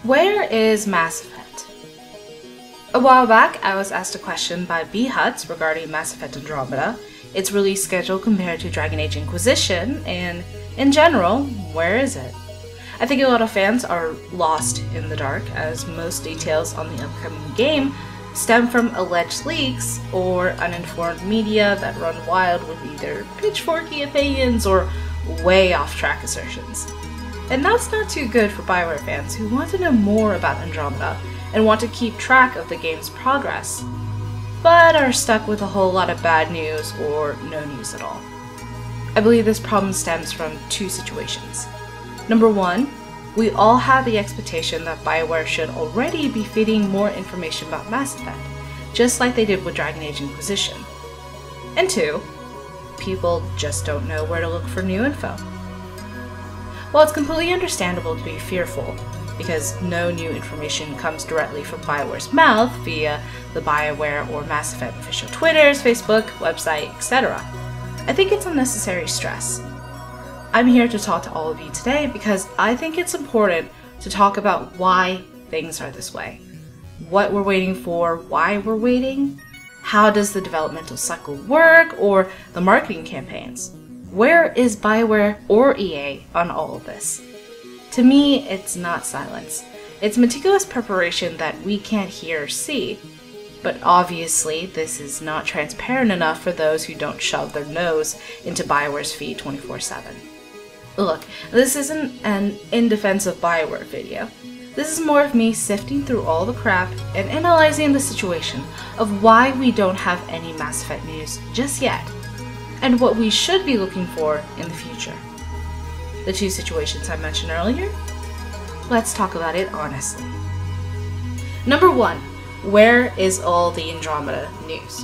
Where is Mass Effect? A while back, I was asked a question by B-Huts regarding Mass Effect Andromeda, its release schedule compared to Dragon Age Inquisition, and in general, where is it? I think a lot of fans are lost in the dark, as most details on the upcoming game stem from alleged leaks or uninformed media that run wild with either pitchforky opinions or way off-track assertions. And that's not too good for BioWare fans who want to know more about Andromeda and want to keep track of the game's progress, but are stuck with a whole lot of bad news or no news at all. I believe this problem stems from two situations. Number one, we all have the expectation that BioWare should already be feeding more information about Mass Effect, just like they did with Dragon Age Inquisition. And two, people just don't know where to look for new info. While it's completely understandable to be fearful, because no new information comes directly from BioWare's mouth via the BioWare or Mass Effect official Twitters, Facebook, website, etc., I think it's unnecessary stress. I'm here to talk to all of you today because I think it's important to talk about why things are this way. What we're waiting for, why we're waiting, how does the developmental cycle work, or the marketing campaigns. Where is BioWare or EA on all of this? To me, it's not silence. It's meticulous preparation that we can't hear or see. But obviously, this is not transparent enough for those who don't shove their nose into BioWare's feed 24/7. Look, this isn't an in defense of BioWare video. This is more of me sifting through all the crap and analyzing the situation of why we don't have any Mass Effect news just yet, and what we should be looking for in the future. The two situations I mentioned earlier? Let's talk about it honestly. Number one, where is all the Andromeda news?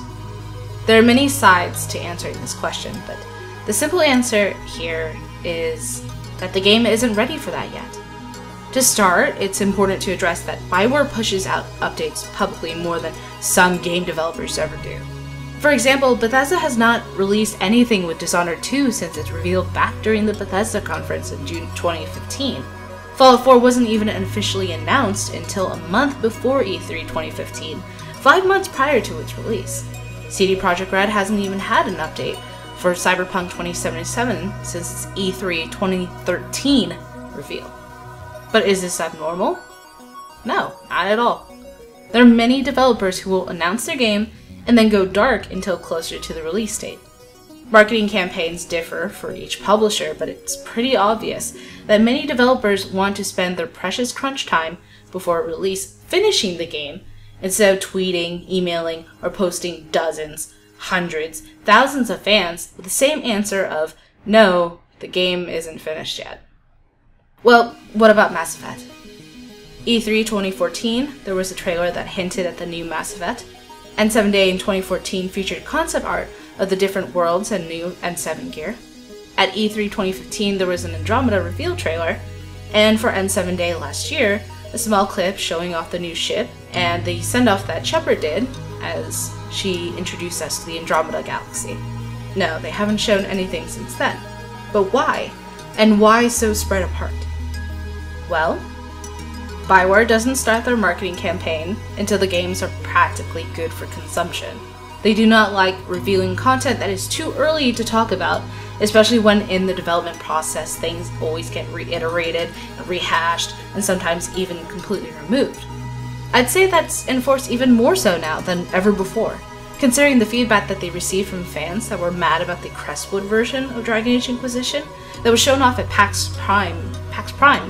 There are many sides to answering this question, but the simple answer here is that the game isn't ready for that yet. To start, it's important to address that BioWare pushes out updates publicly more than some game developers ever do. For example, Bethesda has not released anything with Dishonored 2 since its reveal back during the Bethesda conference in June 2015. Fallout 4 wasn't even officially announced until a month before E3 2015, 5 months prior to its release. CD Projekt Red hasn't even had an update for Cyberpunk 2077 since its E3 2013 reveal. But is this abnormal? No, not at all. There are many developers who will announce their game and then go dark until closer to the release date. Marketing campaigns differ for each publisher, but it's pretty obvious that many developers want to spend their precious crunch time before release finishing the game instead of tweeting, emailing, or posting dozens, hundreds, thousands of fans with the same answer of, no, the game isn't finished yet. Well, what about Mass Effect? E3 2014, there was a trailer that hinted at the new Mass Effect. N7 Day in 2014 featured concept art of the different worlds and new N7 gear. At E3 2015, there was an Andromeda reveal trailer, and for N7 Day last year, a small clip showing off the new ship and the send-off that Shaperate did as she introduced us to the Andromeda galaxy. No, they haven't shown anything since then. But why? And why so spread apart? Well, BioWare doesn't start their marketing campaign until the games are practically good for consumption. They do not like revealing content that is too early to talk about, especially when in the development process things always get reiterated, rehashed, and sometimes even completely removed. I'd say that's enforced even more so now than ever before, considering the feedback that they received from fans that were mad about the Crestwood version of Dragon Age Inquisition that was shown off at PAX Prime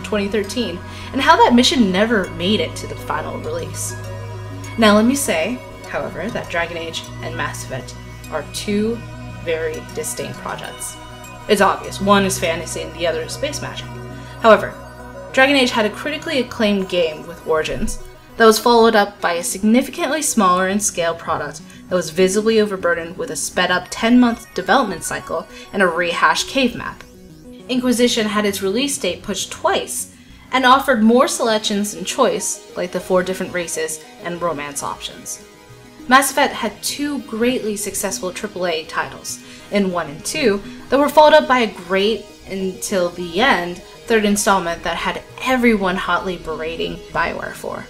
2013, and how that mission never made it to the final release. Now let me say, however, that Dragon Age and Mass Effect are two very distinct projects. It's obvious, one is fantasy and the other is space magic. However, Dragon Age had a critically acclaimed game with Origins that was followed up by a significantly smaller in scale product that was visibly overburdened with a sped up 10-month development cycle and a rehashed cave map. Inquisition had its release date pushed twice and offered more selections and choice, like the 4 different races and romance options. Mass Effect had 2 greatly successful AAA titles, in 1 and 2, that were followed up by a great until the end, third installment that had everyone hotly berating BioWare for.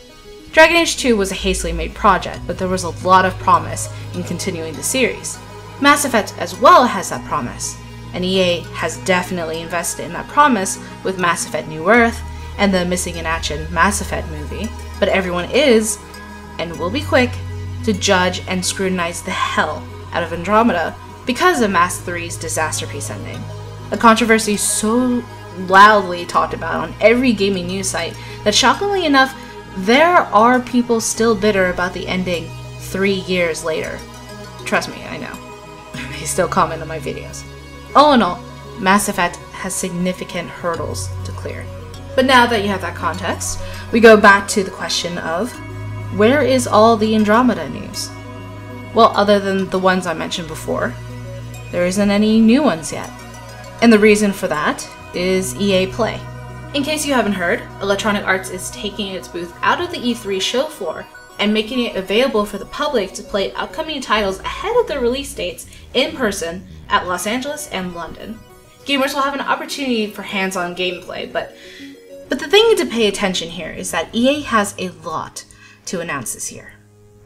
Dragon Age 2 was a hastily made project, but there was a lot of promise in continuing the series. Mass Effect as well has that promise, and EA has definitely invested in that promise with Mass Effect New Earth and the missing in action Mass Effect movie, but everyone is, and will be quick, to judge and scrutinize the hell out of Andromeda because of Mass 3's disaster piece ending. A controversy so loudly talked about on every gaming news site that shockingly enough, there are people still bitter about the ending 3 years later. Trust me, I know. They still comment on my videos. All in all, Mass Effect has significant hurdles to clear. But now that you have that context, we go back to the question of, where is all the Andromeda news? Well, other than the ones I mentioned before, there isn't any new ones yet. And the reason for that is EA Play. In case you haven't heard, Electronic Arts is taking its booth out of the E3 show floor and making it available for the public to play upcoming titles ahead of their release dates in person at Los Angeles and London. Gamers will have an opportunity for hands-on gameplay, but the thing to pay attention here is that EA has a lot to announce this year.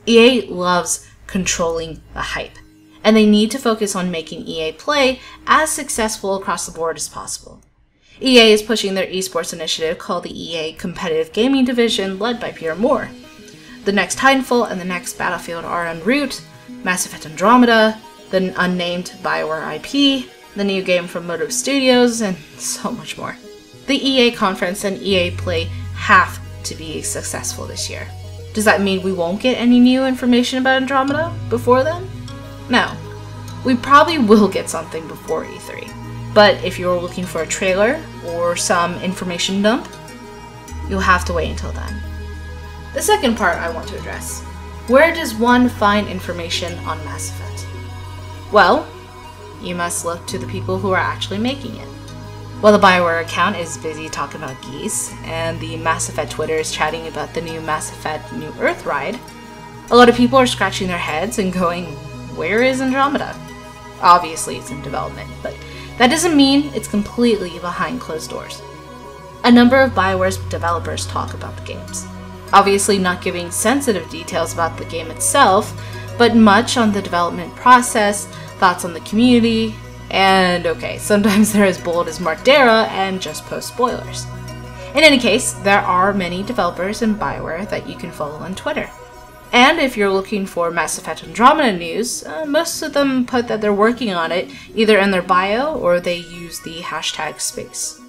EA loves controlling the hype, and they need to focus on making EA Play as successful across the board as possible. EA is pushing their esports initiative called the EA Competitive Gaming Division, led by Peter Moore. The next Titanfall and the next Battlefield are en route, Mass Effect Andromeda, the unnamed BioWare IP, the new game from Motive Studios, and so much more. The EA Conference and EA Play have to be successful this year. Does that mean we won't get any new information about Andromeda before then? No. We probably will get something before E3. But if you're looking for a trailer or some information dump, you'll have to wait until then. The second part I want to address. Where does one find information on Mass Effect? Well, you must look to the people who are actually making it. While the BioWare account is busy talking about geese, and the Mass Effect Twitter is chatting about the new Mass Effect New Earth ride, a lot of people are scratching their heads and going, where is Andromeda? Obviously it's in development, but that doesn't mean it's completely behind closed doors. A number of BioWare's developers talk about the games, obviously not giving sensitive details about the game itself, but much on the development process, thoughts on the community, and okay, sometimes they're as bold as Mark Dara and just post spoilers. In any case, there are many developers in BioWare that you can follow on Twitter. And if you're looking for Mass Effect Andromeda news, most of them put that they're working on it either in their bio or they use the hashtag space.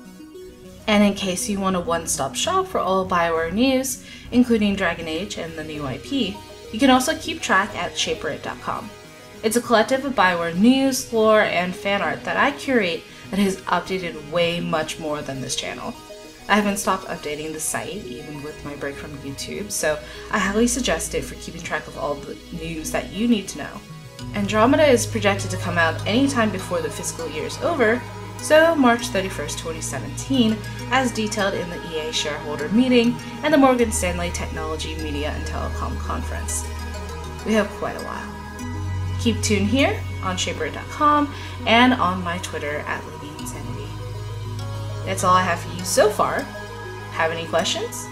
And in case you want a one-stop shop for all BioWare news, including Dragon Age and the new IP, you can also keep track at Shaperate.com. It's a collective of BioWare news, lore, and fan art that I curate that has updated way much more than this channel. I haven't stopped updating the site, even with my break from YouTube, so I highly suggest it for keeping track of all the news that you need to know. Andromeda is projected to come out anytime before the fiscal year is over, so March 31st, 2017, as detailed in the EA shareholder meeting and the Morgan Stanley Technology, Media, and Telecom Conference. We have quite a while. Keep tuned here on Shaperate.com and on my Twitter at LadyInsanity. That's all I have for you so far. Have any questions?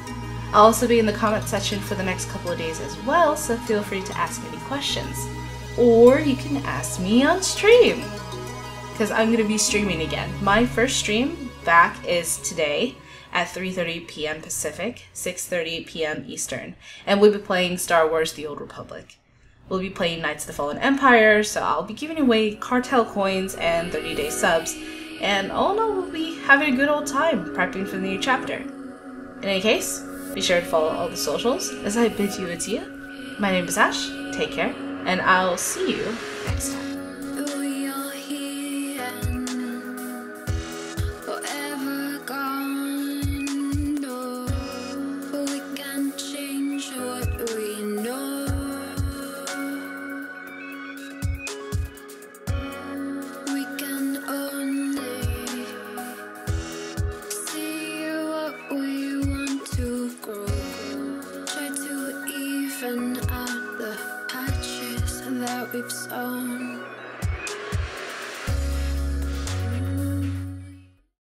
I'll also be in the comment section for the next couple of days as well, so feel free to ask any questions. Or you can ask me on stream, because I'm going to be streaming again. My first stream back is today at 3:30 p.m. Pacific, 6:30 p.m. Eastern, and we'll be playing Star Wars: The Old Republic. We'll be playing Knights of the Fallen Empire, so I'll be giving away cartel coins and 30-day subs, and all in all, we'll be having a good old time prepping for the new chapter. In any case, be sure to follow all the socials as I bid you adieu. My name is Ash, take care, and I'll see you next time. Out the patches that we've sown.